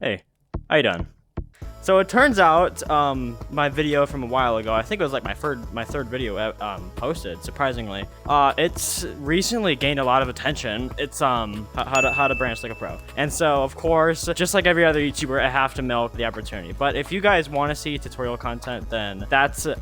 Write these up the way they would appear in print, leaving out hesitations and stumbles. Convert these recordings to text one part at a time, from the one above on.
Hey, how you doing? So it turns out, my video from a while ago, I think it was like my third video posted, surprisingly. It's recently gained a lot of attention. It's how to branch like a pro. And so, of course, just like every other YouTuber, I have to milk the opportunity. But if you guys want to see tutorial content, then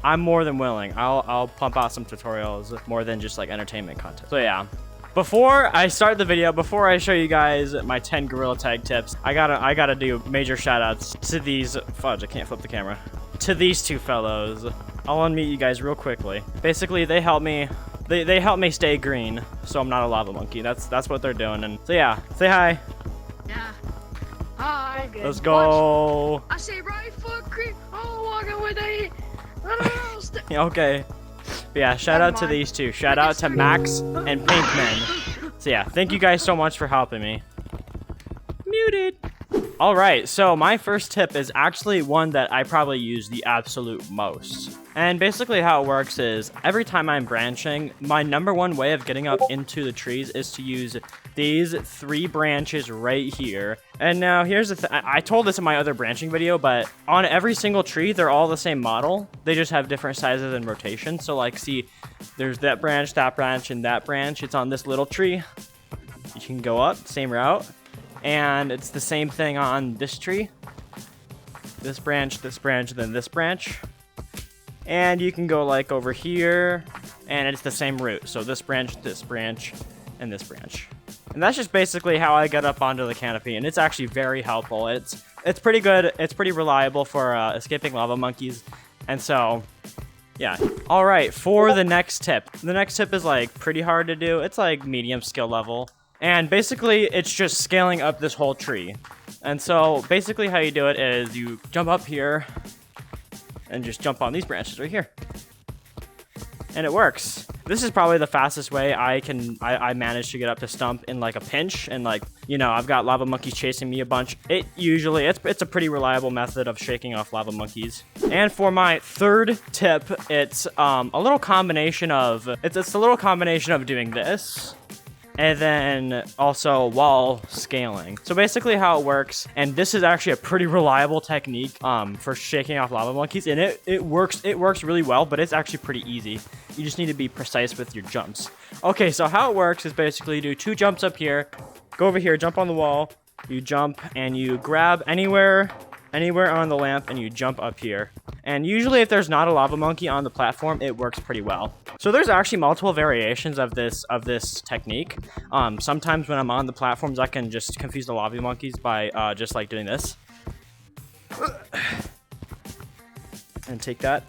I'm more than willing. I'll pump out some tutorials more than just like entertainment content. So yeah. Before I start the video, before I show you guys my 10 Gorilla Tag tips, I gotta do major shoutouts to these, fudge, I can't flip the camera, to these two fellows. I'll unmute you guys real quickly. Basically, they help me, they help me stay green, so I'm not a lava monkey. That's what they're doing. And so yeah, say hi. Yeah. Hi. Let's go. I say right foot green. Oh, walking with a. Okay. But yeah, shout out to these two. Shout out to Max and Pinkman. So yeah, thank you guys so much for helping me. Muted. All right, so my first tip is actually one that I probably use the absolute most. And basically how it works is every time I'm branching, my #1 way of getting up into the trees is to use these 3 branches right here. And now here's the thing, I told this in my other branching video, but on every single tree, they're all the same model. They just have different sizes and rotation. So like, see, there's that branch, and that branch. It's on this little tree. You can go up, same route. And it's the same thing on this tree. This branch, then this branch. And you can go like over here, and it's the same route. So this branch, and this branch. And that's just basically how I get up onto the canopy, and it's actually very helpful. It's pretty good. It's pretty reliable for escaping lava monkeys. And so, yeah. All right, for the next tip. The next tip is like pretty hard to do. It's like medium skill level. And basically, it's just scaling up this whole tree. And so, basically how you do it is you jump up here and just jump on these branches right here. And it works. This is probably the fastest way I managed to get up to Stump in like a pinch. And like, you know, I've got lava monkeys chasing me a bunch. It's a pretty reliable method of shaking off lava monkeys. And for my third tip, it's a little combination of, it's a little combination of doing this. And then also wall scaling. So basically how it works, and this is actually a pretty reliable technique for shaking off lava monkeys, and it works really well, but it's actually pretty easy. You just need to be precise with your jumps. Okay, so how it works is basically you do 2 jumps up here, go over here, jump on the wall, you jump and you grab anywhere on the lamp and you jump up here. And usually if there's not a lava monkey on the platform, it works pretty well. So there's actually multiple variations of this technique. Sometimes when I'm on the platforms, I can just confuse the lava monkeys by just like doing this. And take that.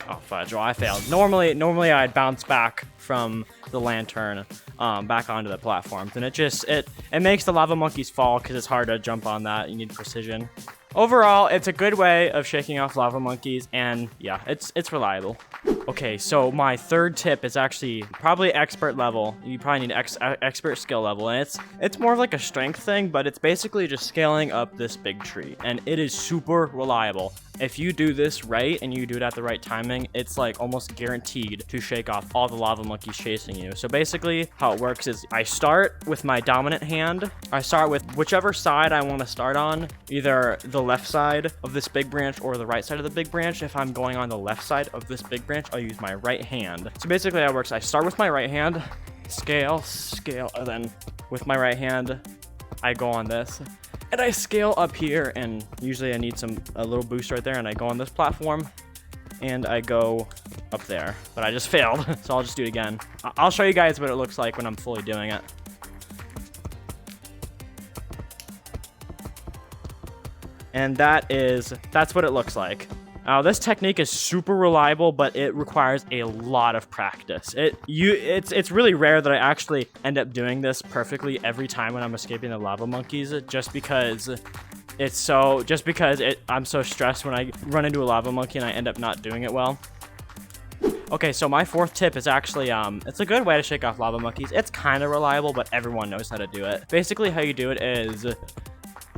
Oh, fudge. Well, I failed. Normally I'd bounce back from the lantern back onto the platforms. And it makes the lava monkeys fall because it's hard to jump on that. You need precision. Overall, it's a good way of shaking off lava monkeys, and yeah, it's reliable. Okay, so my third tip is actually probably expert level. You probably need expert skill level, and it's more of like a strength thing, but it's basically just scaling up this big tree, and it is super reliable. If you do this right and you do it at the right timing, it's like almost guaranteed to shake off all the lava monkeys chasing you. So basically how it works is I start with my dominant hand. I start with whichever side I want to start on, either the left side of this big branch or the right side of the big branch. If I'm going on the left side of this big branch, I'll use my right hand. So basically how it works, I start with my right hand, scale, and then with my right hand, I go on this. And I scale up here, and usually I need a little boost right there, and I go on this platform, and I go up there. But I just failed, so I'll just do it again. I'll show you guys what it looks like when I'm fully doing it. And that's what it looks like. This technique is super reliable, but it requires a lot of practice. It's really rare that I actually end up doing this perfectly every time when I'm escaping the lava monkeys, just because I'm so stressed when I run into a lava monkey and I end up not doing it well. Okay, so my fourth tip is actually, it's a good way to shake off lava monkeys. It's kind of reliable, but everyone knows how to do it. Basically, how you do it is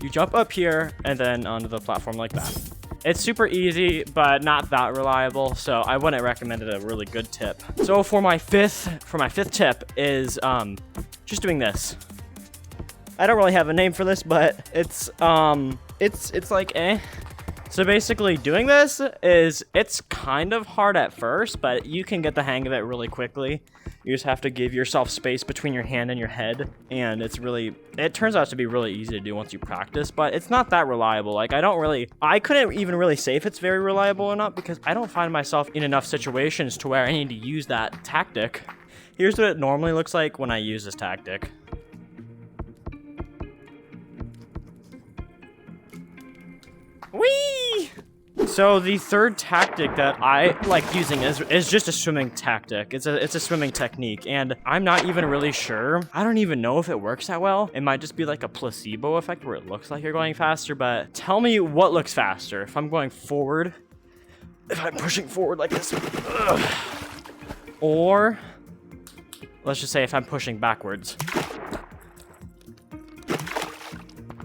you jump up here and then onto the platform like that. It's super easy, but not that reliable, so I wouldn't recommend it a really good tip. So for my fifth tip is just doing this. I don't really have a name for this, but it's it's like eh. So basically doing this it's kind of hard at first, but you can get the hang of it really quickly. You just have to give yourself space between your hand and your head, and it turns out to be really easy to do once you practice, but it's not that reliable. Like I couldn't even really say if it's very reliable or not because I don't find myself in enough situations to where I need to use that tactic. Here's what it normally looks like when I use this tactic. Whee! So the third tactic that I like using is just a swimming tactic. It's a swimming technique, and I'm not even really sure. I don't even know if it works that well. It might just be like a placebo effect where it looks like you're going faster, but tell me what looks faster. If I'm going forward, if I'm pushing forward like this, ugh. Or let's just say if I'm pushing backwards.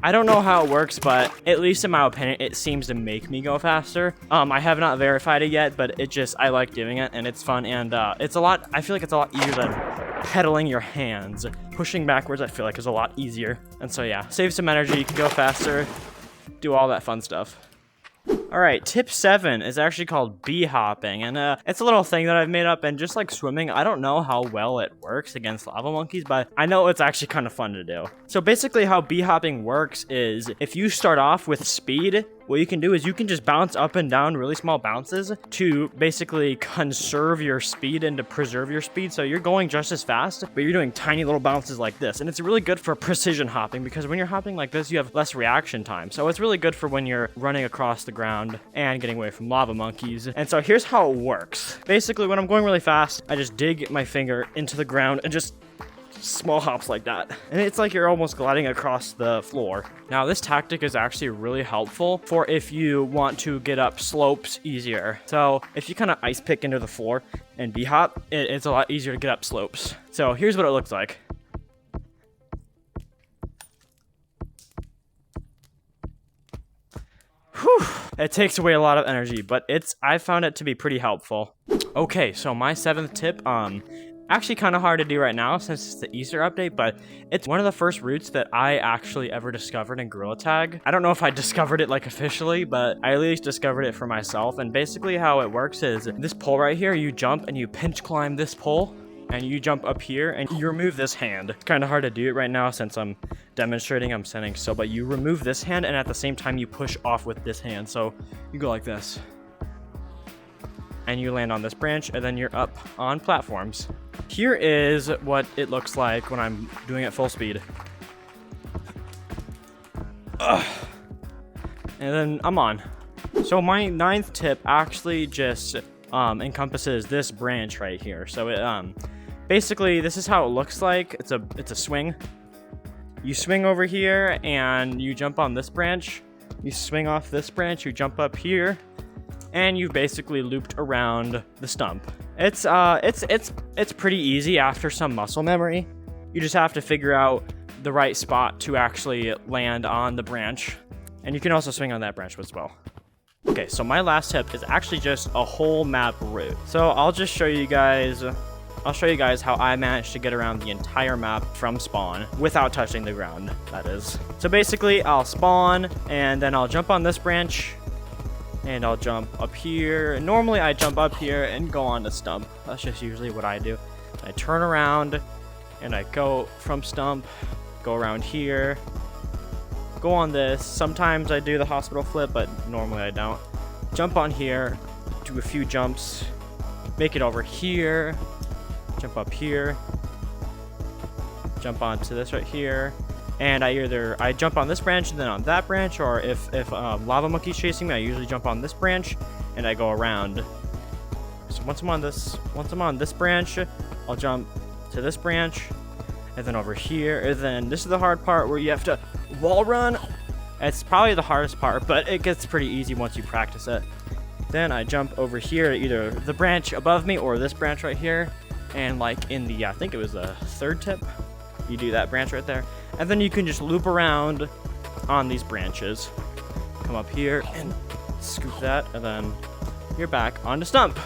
I don't know how it works, but at least in my opinion, it seems to make me go faster. I have not verified it yet, but I like doing it and it's fun, and I feel like it's a lot easier than pedaling your hands. Pushing backwards, I feel like is a lot easier. And so yeah, save some energy, you can go faster, do all that fun stuff. All right, tip 7 is actually called bee hopping, and it's a little thing that I've made up, and just like swimming, I don't know how well it works against lava monkeys, but I know it's actually kind of fun to do. So basically how bee hopping works is if you start off with speed, what you can do is you can just bounce up and down really small bounces to basically conserve your speed and to preserve your speed. So you're going just as fast, but you're doing tiny little bounces like this. And it's really good for precision hopping because when you're hopping like this, you have less reaction time. So it's really good for when you're running across the ground and getting away from lava monkeys. And so here's how it works. Basically, when I'm going really fast, I just dig my finger into the ground and just small hops like that, and it's like you're almost gliding across the floor. Now this tactic is actually really helpful for if you want to get up slopes easier. So if you kind of ice pick into the floor and bee hop, it's a lot easier to get up slopes. So here's what it looks like. Whew. It takes away a lot of energy, but I found it to be pretty helpful. Okay, so my 7th tip, actually kind of hard to do right now since it's the Easter update, but it's one of the first routes that I actually ever discovered in Gorilla Tag. I don't know if I discovered it like officially, but I at least discovered it for myself. And basically how it works is this pole right here, you jump and you pinch climb this pole, and you jump up here and you remove this hand. It's kind of hard to do it right now since I'm demonstrating, I'm standing still, but you remove this hand and at the same time you push off with this hand. So you go like this and you land on this branch, and then you're up on platforms. Here is what it looks like when I'm doing it full speed. Ugh. And then I'm on. So my 9th tip actually just encompasses this branch right here. So it basically this is how it looks like. It's a swing. You swing over here and you jump on this branch. You swing off this branch, you jump up here, and you've basically looped around the stump. It's pretty easy after some muscle memory. You just have to figure out the right spot to actually land on the branch. And you can also swing on that branch as well. Okay, so my last tip is actually just a whole map route. So I'll just show you guys, how I managed to get around the entire map from spawn without touching the ground, that is. So basically I'll spawn and then I'll jump on this branch, and I'll jump up here. Normally I jump up here and go on the stump. That's just usually what I do. I turn around and I go from stump, go around here, go on this. Sometimes I do the hospital flip, but normally I don't. Jump on here, do a few jumps, make it over here, jump up here, jump onto this right here. And I jump on this branch and then on that branch, or if lava monkey's chasing me, I usually jump on this branch and I go around. So once I'm on this branch, I'll jump to this branch, and then over here, and then this is the hard part where you have to wall run. It's probably the hardest part, but it gets pretty easy once you practice it. Then I jump over here to either the branch above me or this branch right here, and like in the, I think it was the 3rd tip, you do that branch right there. And then you can just loop around on these branches. Come up here and scoop that, and then you're back on the stump.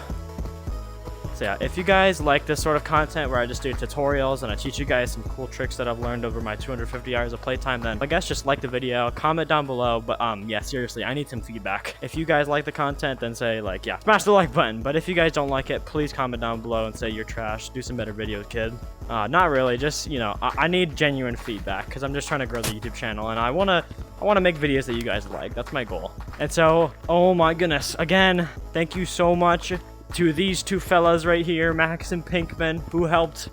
So yeah, if you guys like this sort of content where I just do tutorials and I teach you guys some cool tricks that I've learned over my 250 hours of playtime, then I guess just like the video, comment down below. But yeah, seriously, I need some feedback. If you guys like the content, then say like, yeah, smash the like button. But if you guys don't like it, please comment down below and say you're trash. Do some better videos, kid. Not really, just, you know, I need genuine feedback because I'm just trying to grow the YouTube channel and I wanna make videos that you guys like. That's my goal. And so, oh my goodness, again, thank you so much to these two fellas right here, Max and Pinkman, who helped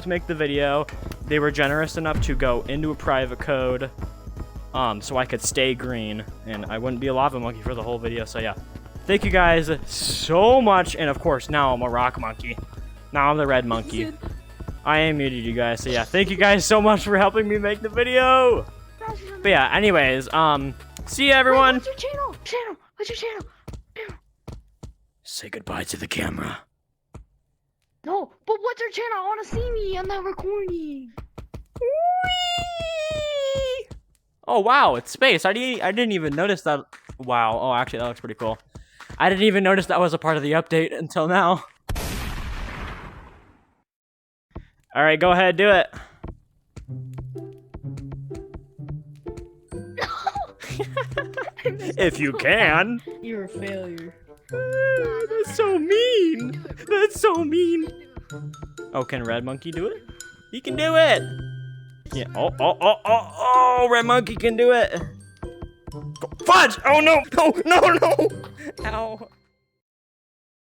make the video. They were generous enough to go into a private code, so I could stay green and I wouldn't be a lava monkey for the whole video. So yeah, thank you guys so much. And of course, now I'm a rock monkey. Now I'm the red monkey. I am muted, you guys. So yeah, thank you guys so much for helping me make the video. But yeah, anyways, see ya, everyone. What's your channel? What's your channel? Say goodbye to the camera. No, but what's your channel? I want to see me on that recording. Whee! Oh wow, it's space. I didn't even notice that. Wow. Oh, actually, that looks pretty cool. I didn't even notice that was a part of the update until now. All right, go ahead, do it. If you can. You're a failure. That's so mean. That's so mean. Oh, can Red Monkey do it? He can do it. Yeah. Oh, Red Monkey can do it. Fudge! Oh no! No! Ow.